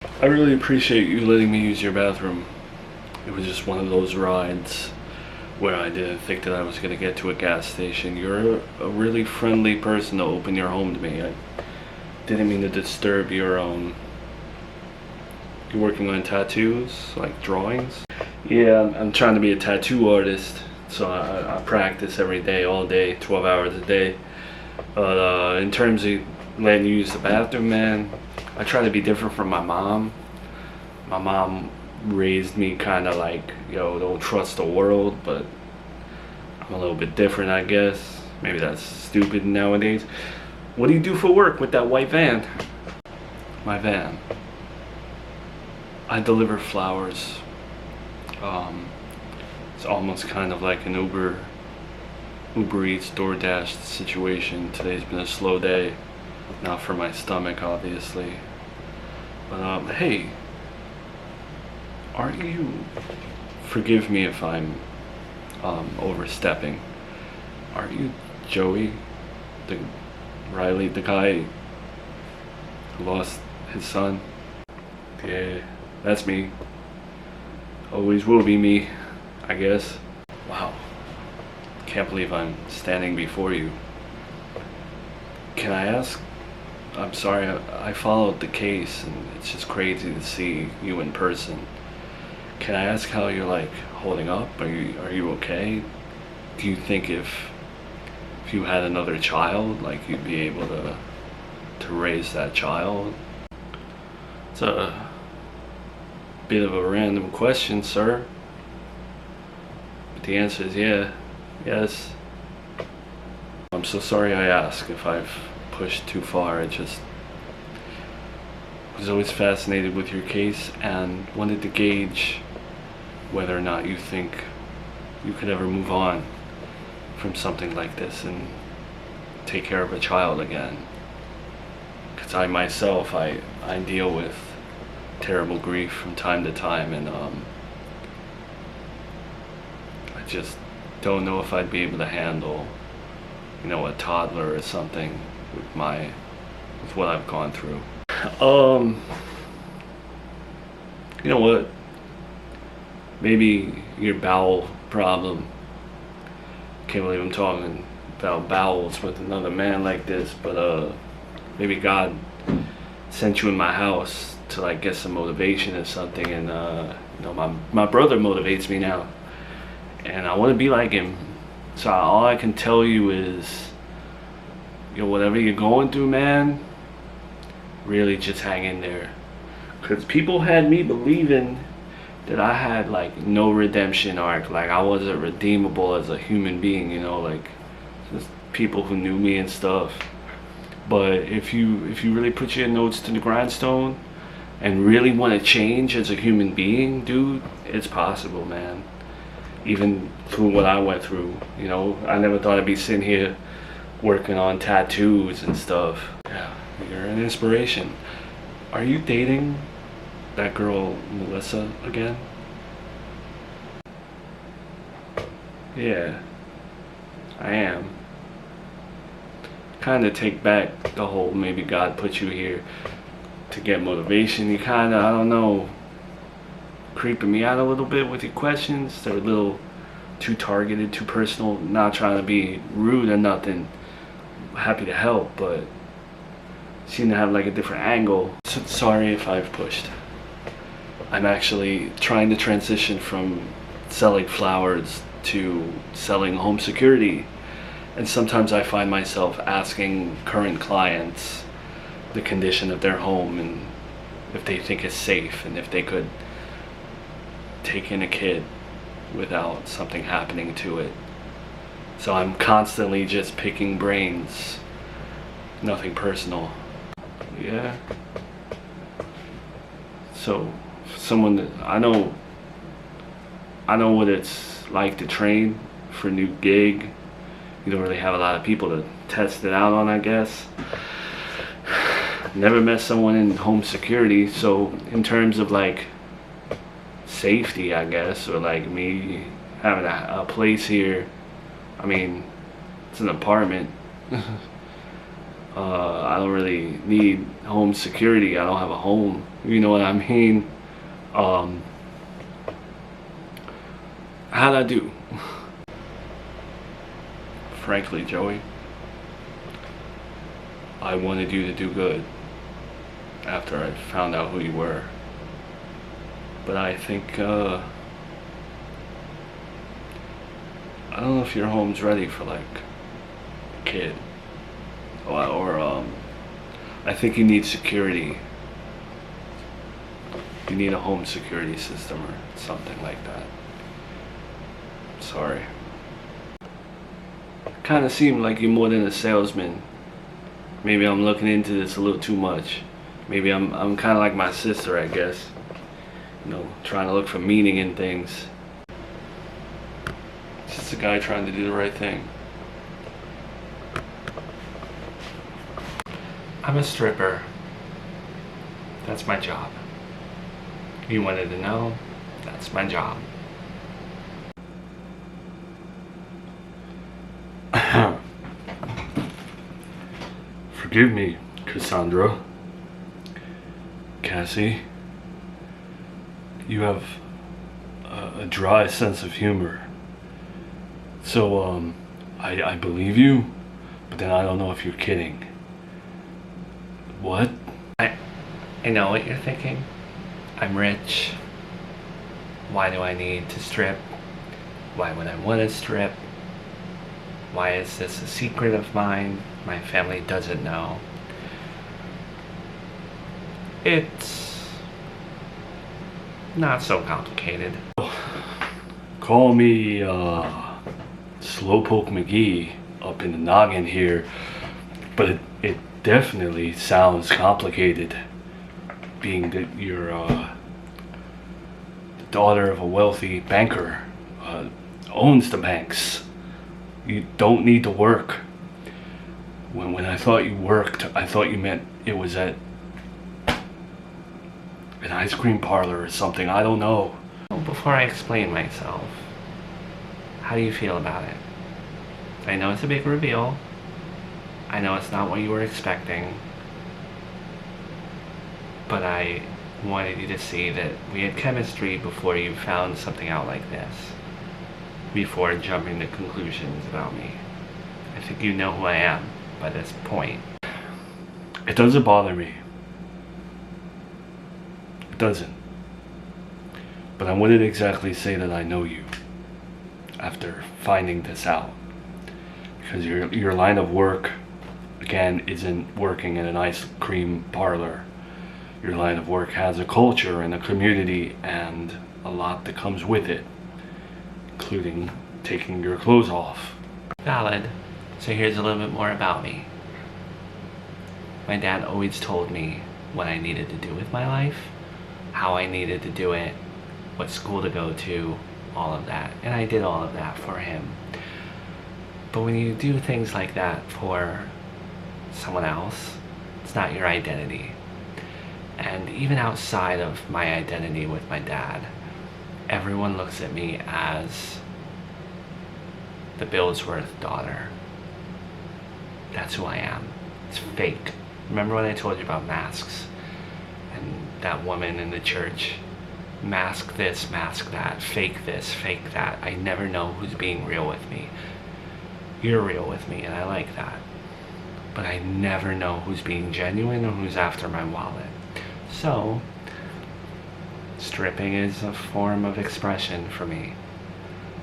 I really appreciate you letting me use your bathroom. It was just one of those rides where I didn't think that I was going to get to a gas station. You're a really friendly person to open your home to me. I didn't mean to disturb your you're working on tattoos, like drawings? Yeah, I'm trying to be a tattoo artist, so I practice every day, all day, 12 hours a day. But in terms of letting you use the bathroom, man, I try to be different from my mom. My mom raised me kind of like, yo, don't trust the world, but I'm a little bit different, I guess. Maybe that's stupid nowadays. What do you do for work with that white van? My van. I deliver flowers. It's almost kind of like an Uber Eats, DoorDash situation. Today's been a slow day. Not for my stomach, obviously. But hey, aren't you? Forgive me if I'm overstepping. Aren't you Joey, Riley, the guy who lost his son? Yeah, that's me. Always will be me, I guess. Wow. Can't believe I'm standing before you. Can I ask? I'm sorry, I followed the case and it's just crazy to see you in person. Can I ask how you're like holding up? Are you okay? Do you think if you had another child, like you'd be able to raise that child? It's a bit of a random question, sir. But the answer is yes. I'm so sorry I asked if I've pushed too far. I just was always fascinated with your case and wanted to gauge whether or not you think you could ever move on from something like this and take care of a child again. Because I myself, I deal with terrible grief from time to time, and I just don't know if I'd be able to handle, a toddler or something with what I've gone through. You know what? Maybe your bowel problem. Can't believe I'm talking about bowels with another man like this, but maybe God sent you in my house to like get some motivation or something, and my brother motivates me now, and I want to be like him. So all I can tell you is, whatever you're going through, man, really just hang in there. Because people had me believing that I had like no redemption arc, like I wasn't redeemable as a human being, like just people who knew me and stuff. But if you really put your notes to the grindstone and really want to change as a human being, dude, it's possible, man. Even through what I went through, I never thought I'd be sitting here working on tattoos and stuff. Yeah, you're an inspiration. Are you dating that girl Melissa again? Yeah, I am. Kind of take back the whole maybe God put you here to get motivation. You kind of, I don't know, creeping me out a little bit with your questions. They're a little too targeted, too personal. Not trying to be rude or nothing. Happy to help, but seem to have like a different angle. So, sorry if I've pushed. I'm actually trying to transition from selling flowers to selling home security. And sometimes I find myself asking current clients the condition of their home and if they think it's safe and if they could take in a kid without something happening to it. So I'm constantly just picking brains, nothing personal. Yeah. So someone that I know what it's like to train for a new gig. You don't really have a lot of people to test it out on, I guess. Never met someone in home security, so in terms of like safety, I guess, or like me having a place here, I mean, it's an apartment. I don't really need home security. I don't have a home. You know what I mean? How'd I do? Frankly, Joey, I wanted you to do good after I found out who you were. But I think, I don't know if your home's ready for like a kid. Or I think you need security. You need a home security system or something like that. Sorry. Kind of seemed like you're more than a salesman. Maybe I'm looking into this a little too much. Maybe I'm kind of like my sister, I guess. You know, trying to look for meaning in things. Just a guy trying to do the right thing. I'm a stripper. That's my job. You wanted to know? That's my job. Forgive me, Cassandra. Cassie. You have a dry sense of humor. So, I believe you, but then I don't know if you're kidding. What? I know what you're thinking. I'm rich. Why do I need to strip? Why would I want to strip? Why is this a secret of mine? My family doesn't know. It's not so complicated. Call me Slowpoke McGee up in the noggin here, but it definitely sounds complicated, being that you're the daughter of a wealthy banker, owns the banks. You don't need to work. When I thought you worked, I thought you meant it was at an ice cream parlor or something. I don't know. Before I explain myself, how do you feel about it? I know it's a big reveal. I know it's not what you were expecting. But I wanted you to see that we had chemistry before you found something out like this. Before jumping to conclusions about me. I think you know who I am by this point. It doesn't bother me. It doesn't. But I wouldn't exactly say that I know you after finding this out. Because your line of work, again, isn't working in an ice cream parlor. Your line of work has a culture and a community and a lot that comes with it, including taking your clothes off. Valid. So here's a little bit more about me. My dad always told me what I needed to do with my life, how I needed to do it, what school to go to, all of that. And I did all of that for him. But when you do things like that for someone else, it's not your identity. And even outside of my identity with my dad, everyone looks at me as the Billsworth daughter. That's who I am. It's fake. Remember when I told you about masks? And that woman in the church? Mask this, mask that, fake this, fake that. I never know who's being real with me. You're real with me, and I like that. But I never know who's being genuine or who's after my wallet. So, stripping is a form of expression for me.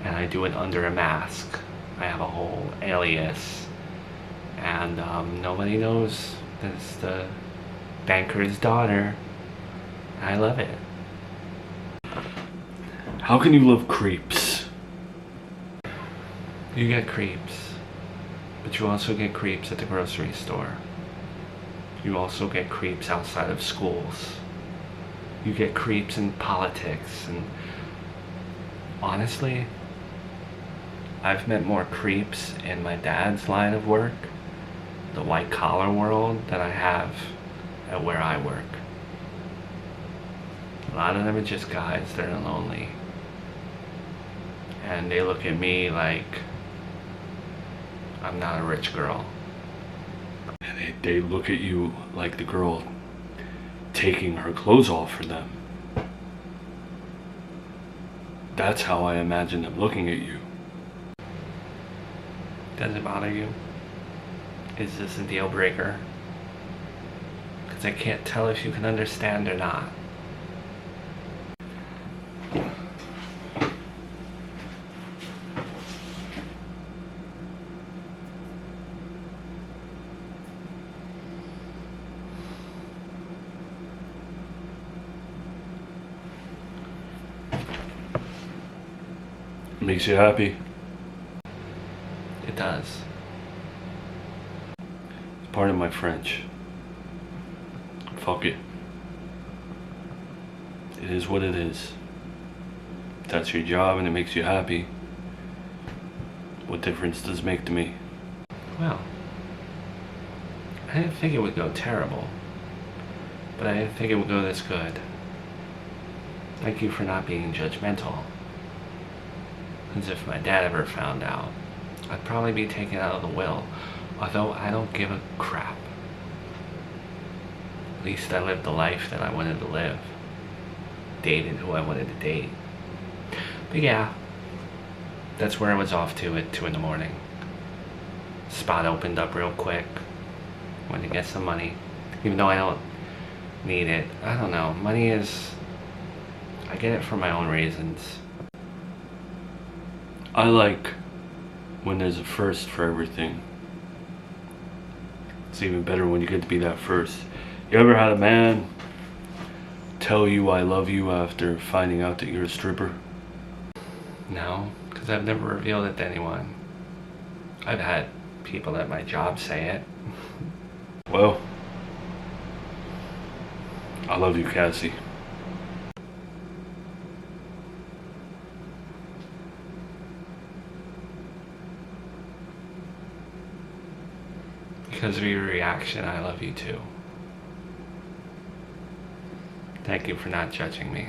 And I do it under a mask. I have a whole alias. And nobody knows that's the banker's daughter. I love it. How can you love creeps? You get creeps, but you also get creeps at the grocery store. You also get creeps outside of schools. You get creeps in politics, and honestly, I've met more creeps in my dad's line of work, the white collar world, than I have at where I work. A lot of them are just guys that are lonely. And they look at me like I'm not a rich girl. And They look at you like the girl taking her clothes off for them. That's how I imagine them looking at you. Does it bother you? Is this a deal breaker? Because I can't tell if you can understand or not. Makes you happy? It does. Pardon my French. Fuck it. It is what it is. If that's your job and it makes you happy, what difference does it make to me? Well, I didn't think it would go terrible, but I didn't think it would go this good. Thank you for not being judgmental. As if my dad ever found out, I'd probably be taken out of the will, although I don't give a crap. At least I lived the life that I wanted to live. Dated who I wanted to date. But yeah, that's where I was off to at 2 a.m. Spot opened up real quick. Went to get some money. Even though I don't need it. I don't know. Money is... I get it for my own reasons. I like when there's a first for everything. It's even better when you get to be that first. You ever had a man tell you I love you after finding out that you're a stripper? No, because I've never revealed it to anyone. I've had people at my job say it. Well, I love you, Cassie. Because of your reaction, I love you too. Thank you for not judging me.